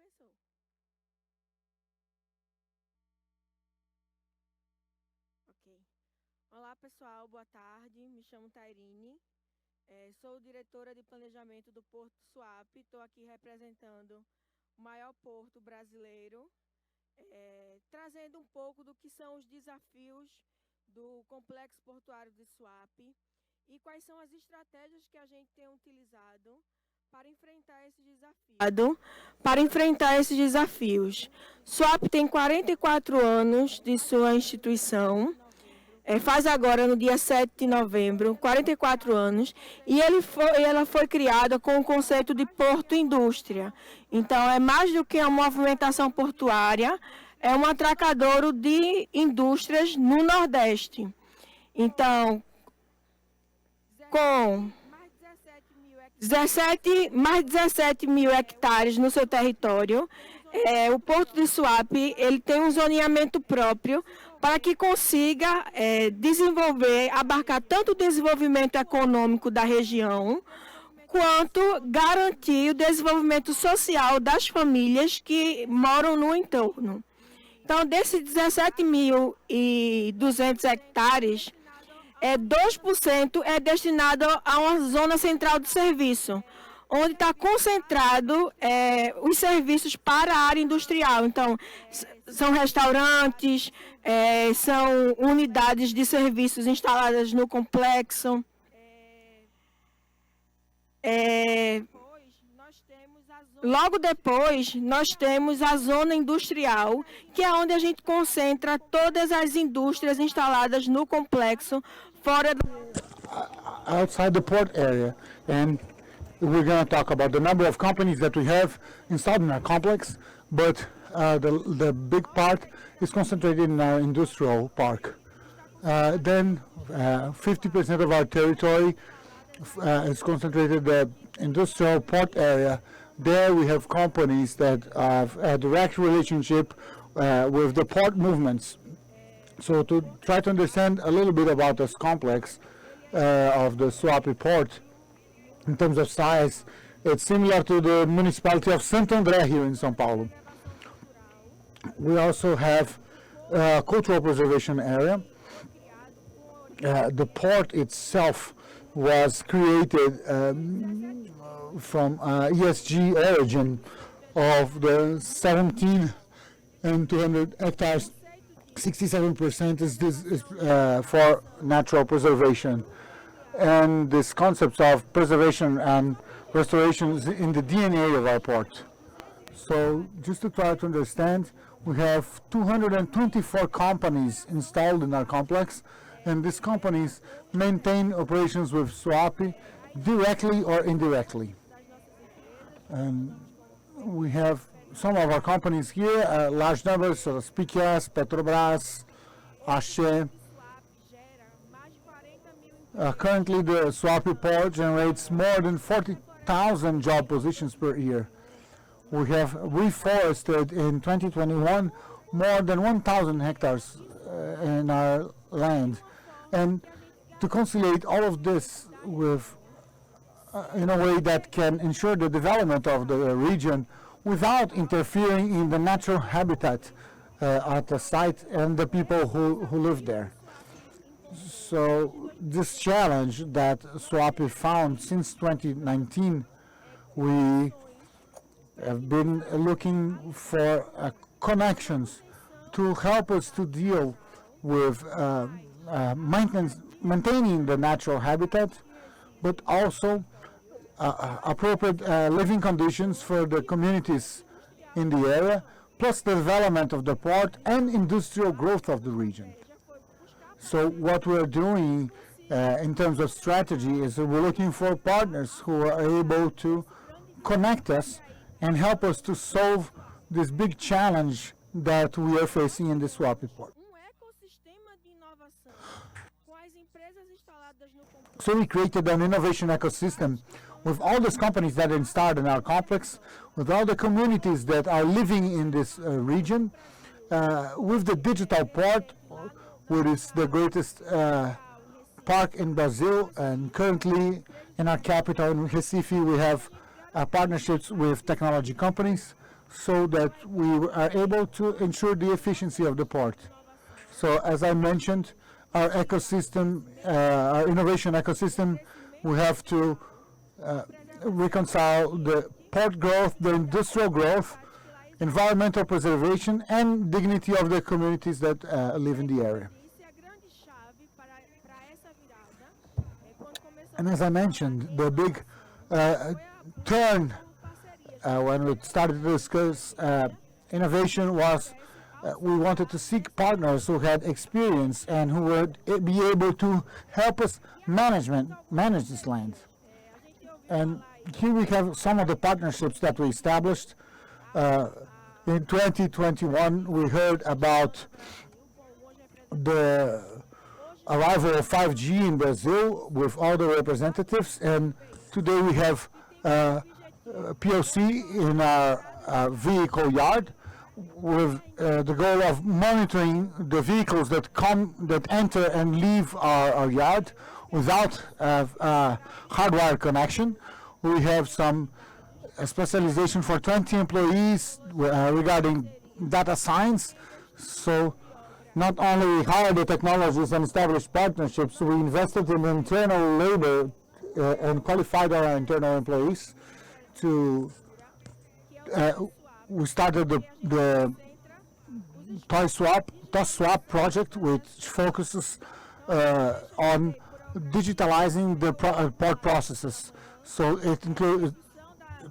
começou. Ok. Olá, pessoal, boa tarde. Me chamo Thairyne. Sou diretora de planejamento do Porto Suape. Estou aqui representando o maior porto brasileiro, trazendo um pouco do que são os desafios do Complexo Portuário de Suape e quais são as estratégias que a gente tem utilizado para enfrentar esses desafios. Suape tem 44 anos de sua instituição. Faz agora, no dia 7 de novembro, 44 anos, e ela foi criada com o conceito de porto-indústria. Então, é mais do que uma movimentação portuária, é um atracadouro de indústrias no Nordeste. Então, com mais de 17 mil hectares no seu território, o Porto de Suape ele tem um zoneamento próprio para que consiga abarcar tanto o desenvolvimento econômico da região, quanto garantir o desenvolvimento social das famílias que moram no entorno. Então, desses 17.200 hectares, 2% é destinado a uma zona central de serviço, onde está concentrado os serviços para a área industrial. Então, são restaurantes, são unidades de serviços instaladas no complexo. Logo depois, nós temos a zona industrial, que é onde a gente concentra todas as indústrias instaladas no complexo, outside the port area. And we're going to talk about the number of companies that we have installed in our complex, but the big part is concentrated in our industrial park. Then 50% of our territory is concentrated in the industrial port area. There we have companies that have a direct relationship with the port movements. So to try to understand a little bit about this complex of the Suape port, in terms of size, it's similar to the municipality of Santo André here in São Paulo. We also have a cultural preservation area. The port itself was created from ESG origin of the 17 and 200 hectares. 67% is for natural preservation. And this concept of preservation and restoration is in the DNA of our port. So just to try to understand, we have 224 companies installed in our complex, and these companies maintain operations with Suape directly or indirectly. And we have some of our companies here, large numbers, so SPTW, Petrobras, Axé. Currently, the Suape port generates more than 40,000 job positions per year. We have reforested in 2021 more than 1,000 hectares in our land. And to conciliate all of this with in a way that can ensure the development of the region without interfering in the natural habitat at the site and the people who live there. So this challenge that Suape found since 2019, we have been looking for connections to help us to deal with maintaining the natural habitat, but also appropriate living conditions for the communities in the area, plus the development of the port and industrial growth of the region. So what we're doing in terms of strategy is we're looking for partners who are able to connect us and help us to solve this big challenge that we are facing in the Suape port. So we created an innovation ecosystem with all these companies that are installed in our complex, with all the communities that are living in this region, with the digital port, which is the greatest park in Brazil, and currently in our capital in Recife we have partnerships with technology companies so that we are able to ensure the efficiency of the port. So as I mentioned, our ecosystem, our innovation ecosystem, we have to reconcile the port growth, the industrial growth, environmental preservation, and dignity of the communities that live in the area. And as I mentioned, the big turn when we started to discuss innovation was we wanted to seek partners who had experience and who would be able to help us manage this land. And here we have some of the partnerships that we established. In 2021, we heard about the arrival of 5G in Brazil with all the representatives, and today we have POC in our vehicle yard with the goal of monitoring the vehicles that enter and leave our yard without hardwire connection. We have some specialization for 20 employees regarding data science. So not only we hired the technologists and established partnerships, we invested in internal labor and qualified our internal employees to we started the Suape project, which focuses on digitalizing the port processes. So it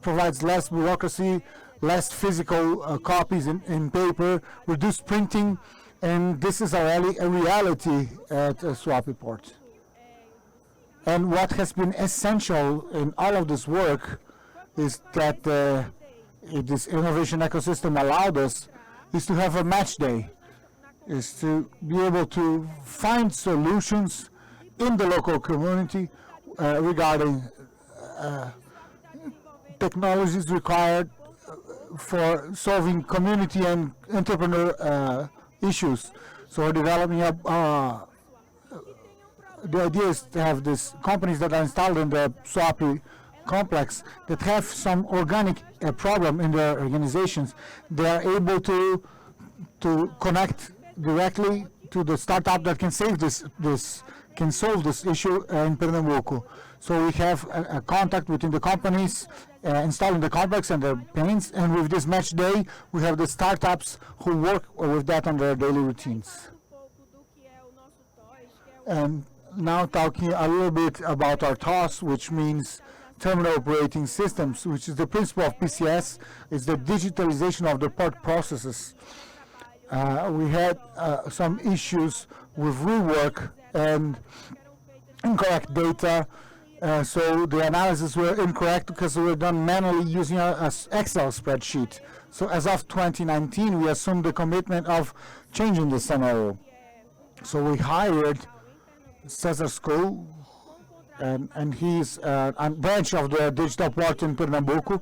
provides less bureaucracy, less physical copies in paper, reduced printing, and this is already a reality at Suape Port. And what has been essential in all of this work is that this innovation ecosystem allowed us is to have a match day, is to be able to find solutions in the local community regarding technologies required for solving community and entrepreneur issues. So we're developing the idea is to have these companies that are installed in the Suape Complex that have some organic problem in their organizations. They are able to connect directly to the startup that can solve this issue in Pernambuco. So we have a contact between the companies installing the complex and their paints, and with this match day, we have the startups who work with that on their daily routines. And now talking a little bit about our TOS, which means Terminal Operating Systems, which is the principle of PCS, is the digitalization of the port processes. We had some issues with rework and incorrect data, so the analysis were incorrect because they were done manually using an Excel spreadsheet. So as of 2019, we assumed the commitment of changing the scenario. So we hired Cesar School, and he's a branch of the digital port in Pernambuco,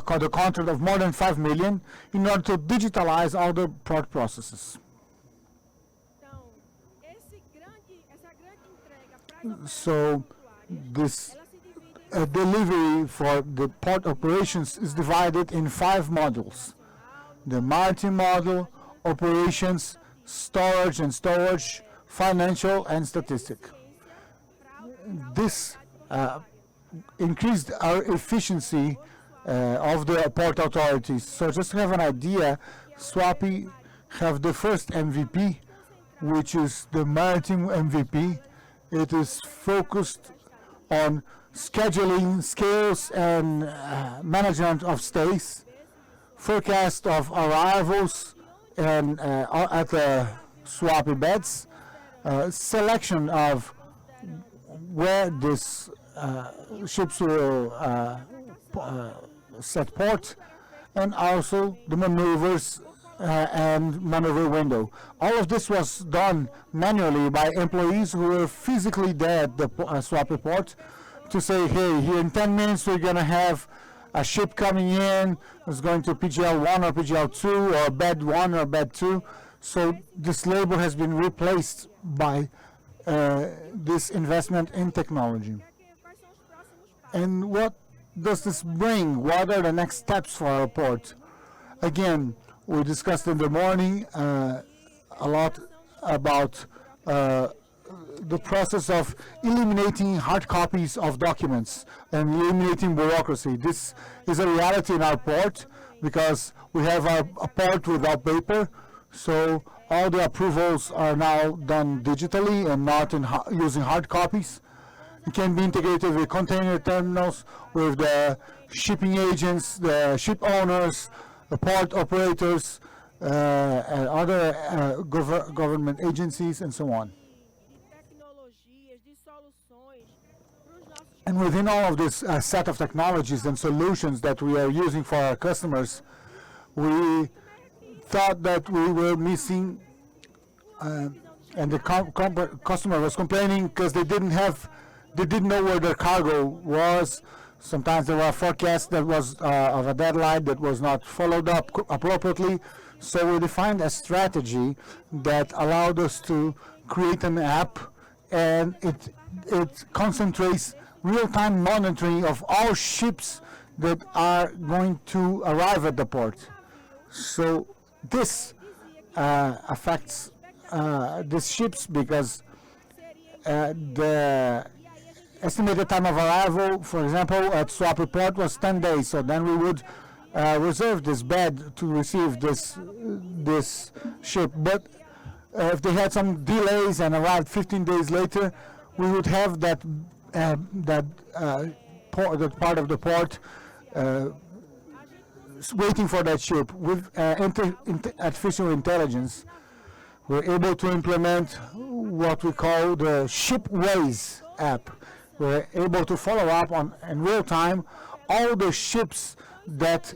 called a contract of more than 5 million in order to digitalize all the port processes. So this delivery for the port operations is divided in 5 modules. The maritime model, operations, storage and storage, financial and statistic. This increased our efficiency of the port authorities. So just to have an idea, Suape have the first MVP, which is the maritime MVP. It is focused on scheduling, scales, and management of stays, forecast of arrivals and at the Suape beds, selection of where this ships will set port, and also the maneuvers and maneuver window. All of this was done manually by employees who were physically there at the Suape port to say, hey, here in 10 minutes we're going to have a ship coming in, it's going to PGL 1 or PGL 2 or bed 1 or bed 2. So this labor has been replaced by this investment in technology. And what does this bring? What are the next steps for our port? Again, we discussed in the morning a lot about the process of eliminating hard copies of documents and eliminating bureaucracy. This is a reality in our port because we have a port without paper, so all the approvals are now done digitally and not using hard copies. It can be integrated with container terminals, with the shipping agents, the ship owners, the port operators, and other government agencies, and so on. And within all of this set of technologies and solutions that we are using for our customers, we thought that we were missing, and the customer was complaining because they didn't know where their cargo was. Sometimes there were forecasts that was of a deadline that was not followed up appropriately. So we defined a strategy that allowed us to create an app, and it concentrates real-time monitoring of all ships that are going to arrive at the port. So this affects these ships because the estimated time of arrival, for example, at Suape Port was 10 days. So then we would reserve this bed to receive this ship. But if they had some delays and arrived 15 days later, we would have that part of the port waiting for that ship. With artificial intelligence, we're able to implement what we call the Shipways app. We're able to follow up in real time all the ships that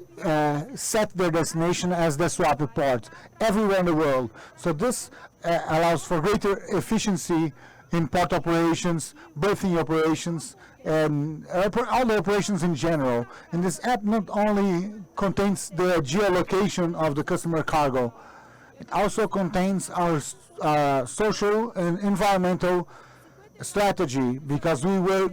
set their destination as the Suape port everywhere in the world. So this allows for greater efficiency in port operations, berthing operations, and all the operations in general. And this app not only contains the geolocation of the customer cargo, it also contains our social and environmental strategy, because we were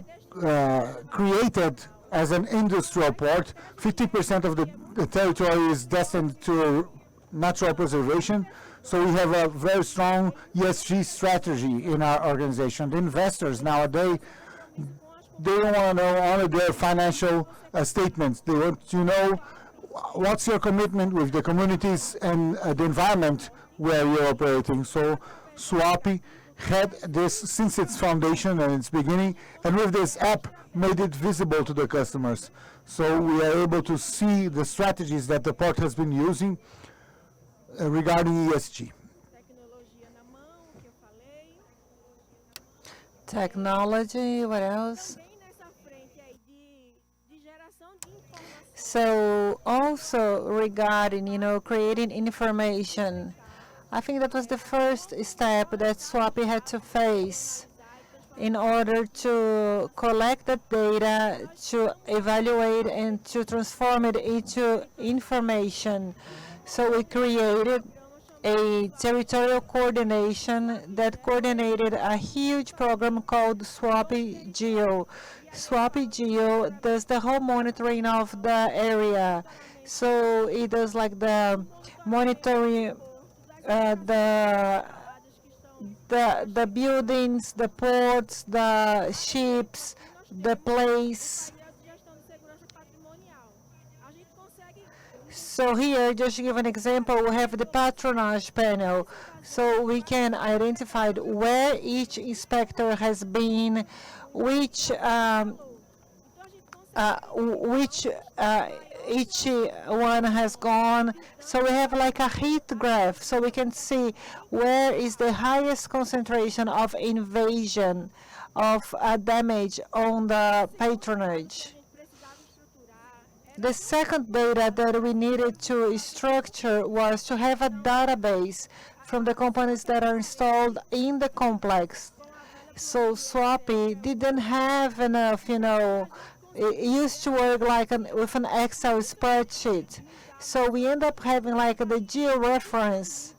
created as an industrial port. 50% of the territory is destined to natural preservation. So we have a very strong ESG strategy in our organization. The investors nowadays, they don't want to know only their financial statements. They want to know what's your commitment with the communities and the environment where you're operating. So Suape had this since its foundation and its beginning, and with this app made it visible to the customers. So we are able to see the strategies that the port has been using regarding ESG. Technology, what else? So also regarding, creating information, I think that was the first step that Suape had to face in order to collect that data, to evaluate and to transform it into information. So we created a territorial coordination that coordinated a huge program called Suape Geo. Suape Geo does the whole monitoring of the area. So it does like the monitoring, the buildings, the ports, the ships, the place. So here, just to give an example, we have the patronage panel. So we can identify where each inspector has been, which each one has gone. So we have like a heat graph, so we can see where is the highest concentration of invasion, of damage on the patronage. The second data that we needed to structure was to have a database from the companies that are installed in the complex. So Suape didn't have enough, it used to work like with an Excel spreadsheet. So we end up having like the georeference.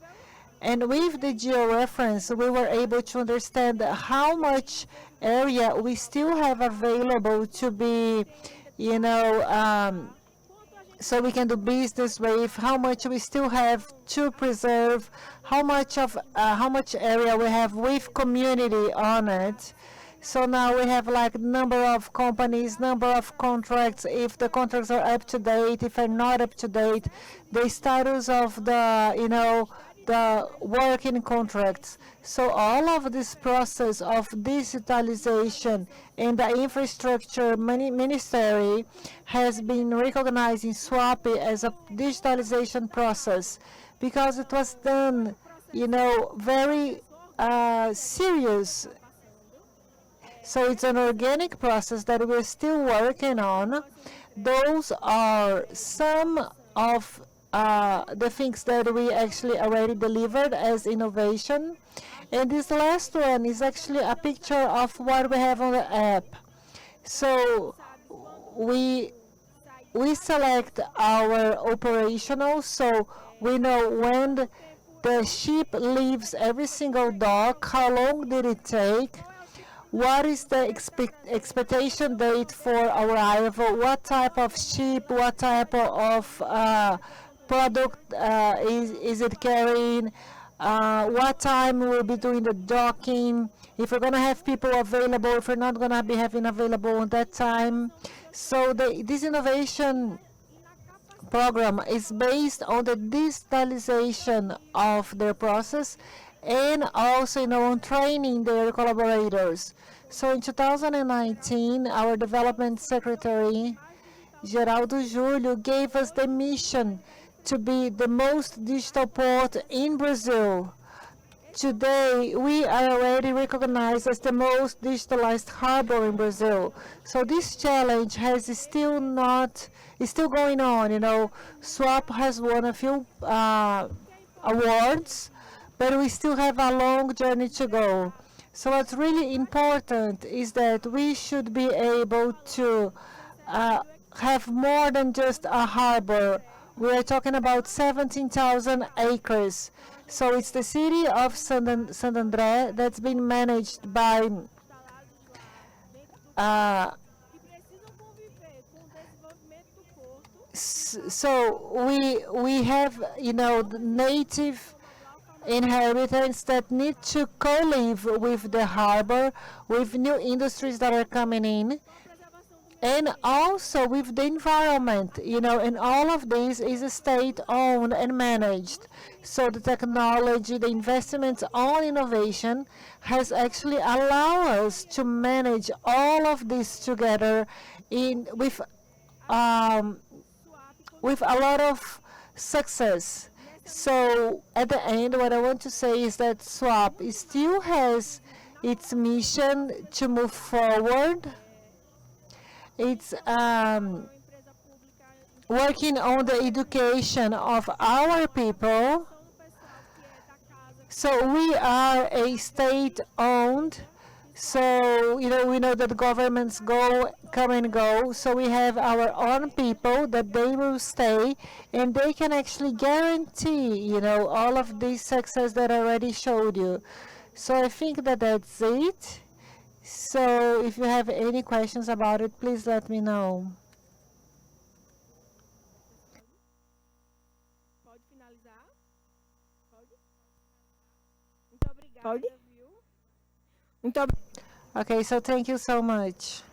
And with the georeference, we were able to understand how much area we still have available to be so we can do business with, how much we still have to preserve, how much area we have with community on it. So now we have like number of companies, number of contracts, if the contracts are up to date, if they're not up to date, the status of the, the working contracts. So all of this process of digitalization and the infrastructure ministry has been recognizing Suape as a digitalization process because it was done, very serious. So it's an organic process that we're still working on. Those are some of the things that we actually already delivered as innovation. And this last one is actually a picture of what we have on the app. So we select our operational, so we know when the ship leaves every single dock, how long did it take, what is the expectation date for arrival, what type of ship, what type of product is it carrying, what time we'll be doing the docking, if we're going to have people available, if we're not going to be having available at that time. So this innovation program is based on the digitalization of their process and also on training their collaborators. So in 2019, our development secretary, Geraldo Júlio, gave us the mission to be the most digital port in Brazil. Today, we are already recognized as the most digitalized harbor in Brazil. So this challenge is still going on. Suape has won a few awards, but we still have a long journey to go. So what's really important is that we should be able to have more than just a harbor. We are talking about 17,000 acres. So it's the city of Santo that's been managed by so we have the native inhabitants that need to co-live with the harbor, with new industries that are coming in, and also with the environment, and all of this is state-owned and managed. So the technology, the investments on innovation has actually allowed us to manage all of this together with a lot of success. So at the end, what I want to say is that Suape still has its mission to move forward. It's working on the education of our people. So we are a state-owned. So, we know that governments come and go. So we have our own people that they will stay and they can actually guarantee, all of this success that I already showed you. So I think that that's it. So if you have any questions about it, please let me know. Pode? Okay, so thank you so much.